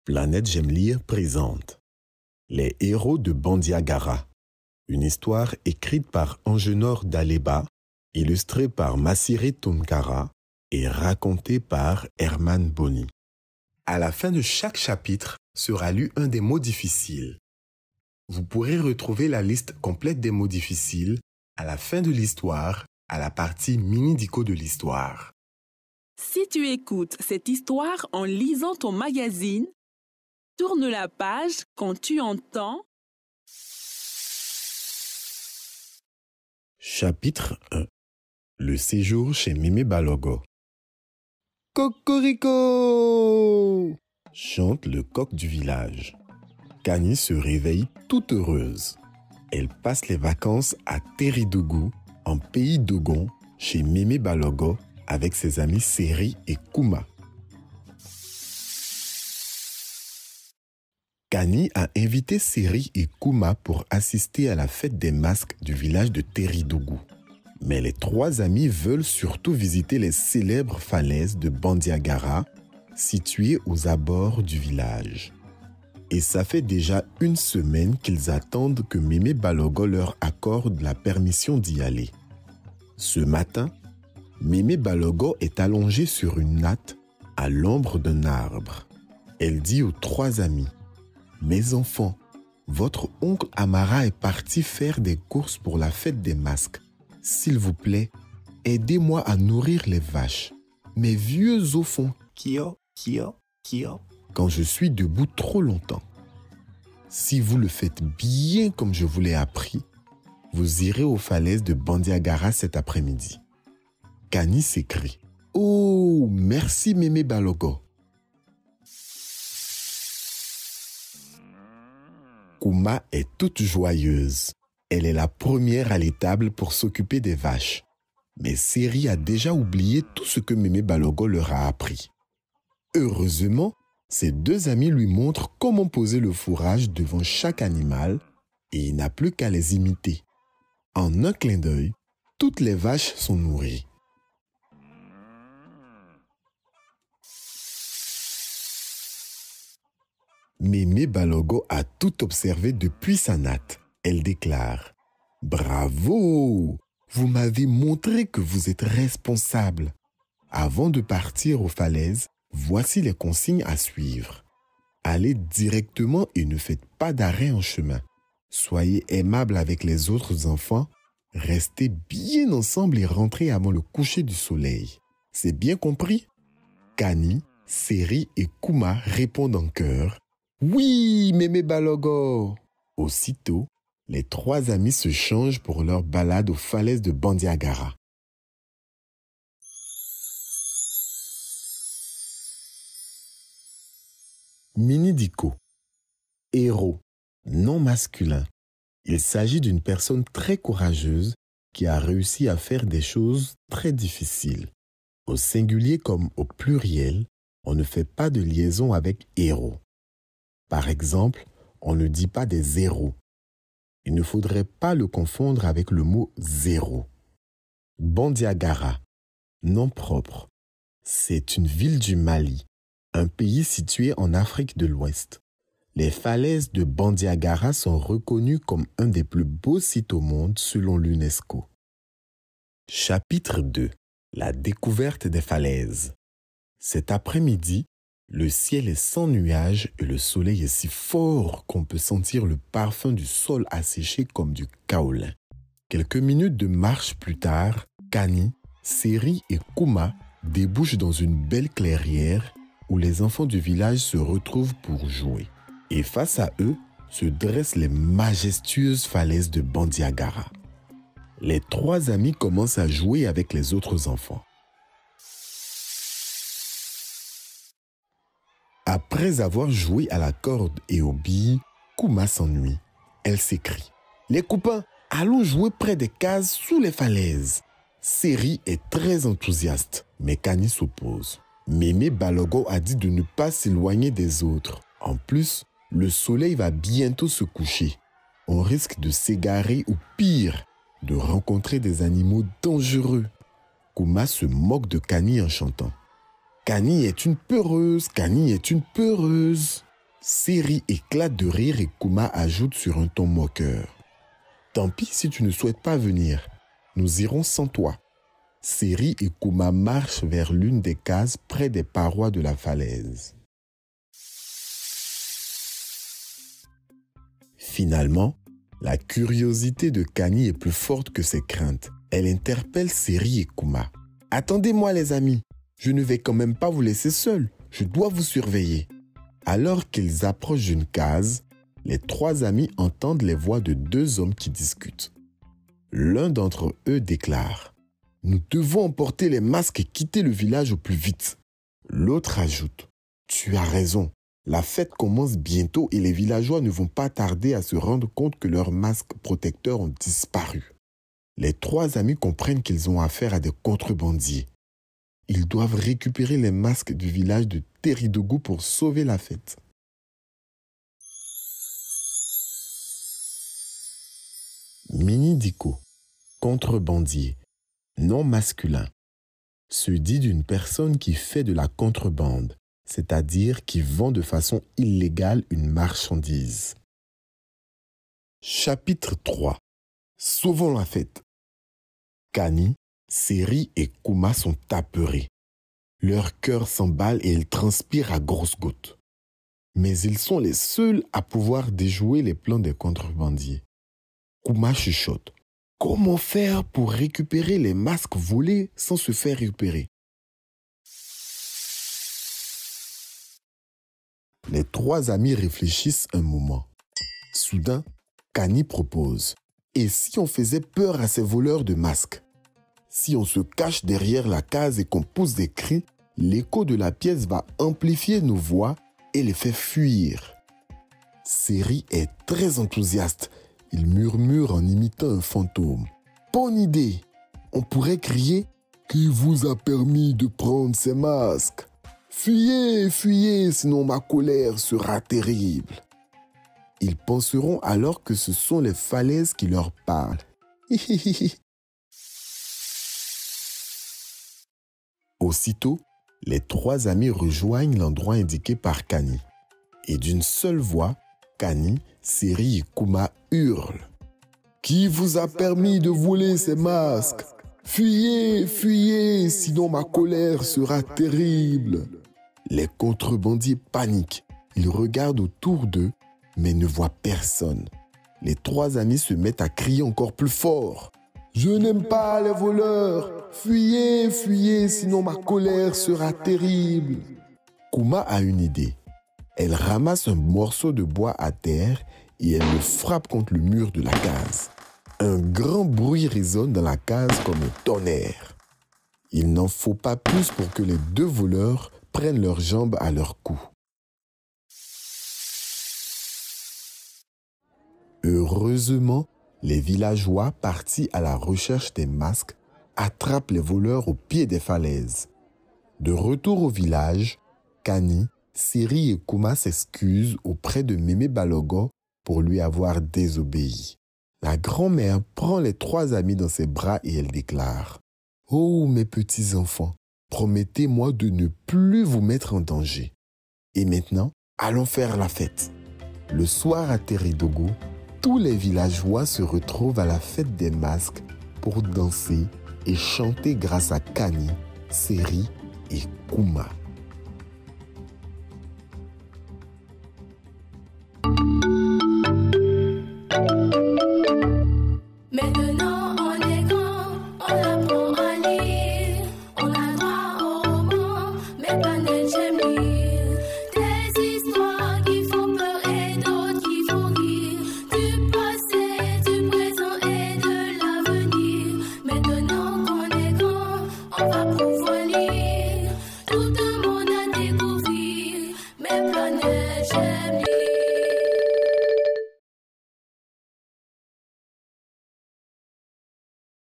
Planète J'aime lire présente Les héros de Bandiagara, une histoire écrite par Angenor Daleba, illustrée par Massiré Tunkara et racontée par Herman Boni. À la fin de chaque chapitre sera lu un des mots difficiles. Vous pourrez retrouver la liste complète des mots difficiles à la fin de l'histoire, à la partie mini-dico de l'histoire. Si tu écoutes cette histoire en lisant ton magazine, tourne la page quand tu entends Chapitre 1. Le séjour chez Mémé Balogo. Cocorico! Chante le coq du village. Kani se réveille toute heureuse. Elle passe les vacances à Teridougou, en pays Dogon, chez Mémé Balogo, avec ses amis Seri et Kouma. Kani a invité Seri et Kouma pour assister à la fête des masques du village de Teridougou. Mais les trois amis veulent surtout visiter les célèbres falaises de Bandiagara, situées aux abords du village. Et ça fait déjà une semaine qu'ils attendent que Mémé Balogo leur accorde la permission d'y aller. Ce matin, Mémé Balogo est allongée sur une natte à l'ombre d'un arbre. Elle dit aux trois amis: « Mes enfants, votre oncle Amara est parti faire des courses pour la fête des masques. S'il vous plaît, aidez-moi à nourrir les vaches. Mes vieux os font kio, kio, kio quand je suis debout trop longtemps. Si vous le faites bien comme je vous l'ai appris, vous irez aux falaises de Bandiagara cet après-midi. » Kani s'écrie: « Oh, merci Mémé Balogo. » Kouma est toute joyeuse. Elle est la première à l'étable pour s'occuper des vaches. Mais Seri a déjà oublié tout ce que Mémé Balogo leur a appris. Heureusement, ses deux amis lui montrent comment poser le fourrage devant chaque animal et il n'a plus qu'à les imiter. En un clin d'œil, toutes les vaches sont nourries. Mémé Balogo a tout observé depuis sa natte. Elle déclare: « Bravo! Vous m'avez montré que vous êtes responsable. Avant de partir aux falaises, voici les consignes à suivre. Allez directement et ne faites pas d'arrêt en chemin. Soyez aimables avec les autres enfants. Restez bien ensemble et rentrez avant le coucher du soleil. C'est bien compris ?» Kani, Seri et Kouma répondent en chœur: « Oui, Mémé Balogo !» Aussitôt, les trois amis se changent pour leur balade aux falaises de Bandiagara. Mini-dico. Héros, non masculin. Il s'agit d'une personne très courageuse qui a réussi à faire des choses très difficiles. Au singulier comme au pluriel, on ne fait pas de liaison avec héros. Par exemple, on ne dit pas des héros. Il ne faudrait pas le confondre avec le mot zéro. Bandiagara, nom propre. C'est une ville du Mali, un pays situé en Afrique de l'Ouest. Les falaises de Bandiagara sont reconnues comme un des plus beaux sites au monde selon l'UNESCO. Chapitre 2. La découverte des falaises. Cet après-midi, le ciel est sans nuages et le soleil est si fort qu'on peut sentir le parfum du sol asséché comme du kaolin. Quelques minutes de marche plus tard, Kani, Seri et Kouma débouchent dans une belle clairière où les enfants du village se retrouvent pour jouer. Et face à eux se dressent les majestueuses falaises de Bandiagara. Les trois amis commencent à jouer avec les autres enfants. Après avoir joué à la corde et aux billes, Kouma s'ennuie. Elle s'écrie: « Les copains, allons jouer près des cases sous les falaises. » Seri est très enthousiaste, mais Kani s'oppose. Mémé Balogo a dit de ne pas s'éloigner des autres. En plus, le soleil va bientôt se coucher. On risque de s'égarer ou pire, de rencontrer des animaux dangereux. Kouma se moque de Kani en chantant: « Kani est une peureuse, Kani est une peureuse. » Seri éclate de rire et Kuma ajoute sur un ton moqueur. Tant pis si tu ne souhaites pas venir. Nous irons sans toi. Seri et Kuma marchent vers l'une des cases près des parois de la falaise. Finalement, la curiosité de Kani est plus forte que ses craintes. Elle interpelle Seri et Kuma. « Attendez-moi les amis, je ne vais quand même pas vous laisser seuls, je dois vous surveiller. » Alors qu'ils approchent d'une case, les trois amis entendent les voix de deux hommes qui discutent. L'un d'entre eux déclare « Nous devons emporter les masques et quitter le village au plus vite. » L'autre ajoute « Tu as raison, la fête commence bientôt et les villageois ne vont pas tarder à se rendre compte que leurs masques protecteurs ont disparu. » Les trois amis comprennent qu'ils ont affaire à des contrebandiers. Ils doivent récupérer les masques du village de Teridogo pour sauver la fête. Minidiko, contrebandier, nom masculin, se dit d'une personne qui fait de la contrebande, c'est-à-dire qui vend de façon illégale une marchandise. Chapitre 3. Sauvons la fête. Kani, Seri et Kuma sont apeurés. Leur cœur s'emballe et ils transpirent à grosses gouttes. Mais ils sont les seuls à pouvoir déjouer les plans des contrebandiers. Kuma chuchote. Comment faire pour récupérer les masques volés sans se faire repérer? Les trois amis réfléchissent un moment. Soudain, Kani propose. Et si on faisait peur à ces voleurs de masques? Si on se cache derrière la case et qu'on pousse des cris, l'écho de la pièce va amplifier nos voix et les faire fuir. Seri est très enthousiaste. Il murmure en imitant un fantôme. Bonne idée! On pourrait crier « Qui vous a permis de prendre ces masques? Fuyez, fuyez, sinon ma colère sera terrible. » Ils penseront alors que ce sont les falaises qui leur parlent. Aussitôt, les trois amis rejoignent l'endroit indiqué par Kani. Et d'une seule voix, Kani, Seri et Kuma hurlent. « Qui vous a permis de voler ces masques? Fuyez, fuyez, sinon ma colère sera terrible. » Les contrebandiers paniquent. Ils regardent autour d'eux, mais ne voient personne. Les trois amis se mettent à crier encore plus fort. « Je n'aime pas les voleurs! Fuyez, fuyez, sinon ma colère sera terrible. » Kuma a une idée. Elle ramasse un morceau de bois à terre et elle le frappe contre le mur de la case. Un grand bruit résonne dans la case comme un tonnerre. Il n'en faut pas plus pour que les deux voleurs prennent leurs jambes à leur cou. Heureusement, les villageois partis à la recherche des masques attrapent les voleurs au pied des falaises. De retour au village, Kani, Seri et Kuma s'excusent auprès de Mémé Balogo pour lui avoir désobéi. La grand-mère prend les trois amis dans ses bras et elle déclare « Oh, mes petits enfants, promettez-moi de ne plus vous mettre en danger. Et maintenant, allons faire la fête. » Le soir à Teridogo, tous les villageois se retrouvent à la fête des masques pour danser et chanter grâce à Kani, Seri et Kuma. Maintenant on est grand, on apprend à lire, on a droit au roman, mais pas de Jamil. Des histoires qui font peur et d'autres qui font rire, du passé, du présent et de l'avenir. Maintenant qu'on est grand, on va pouvoir lire tout un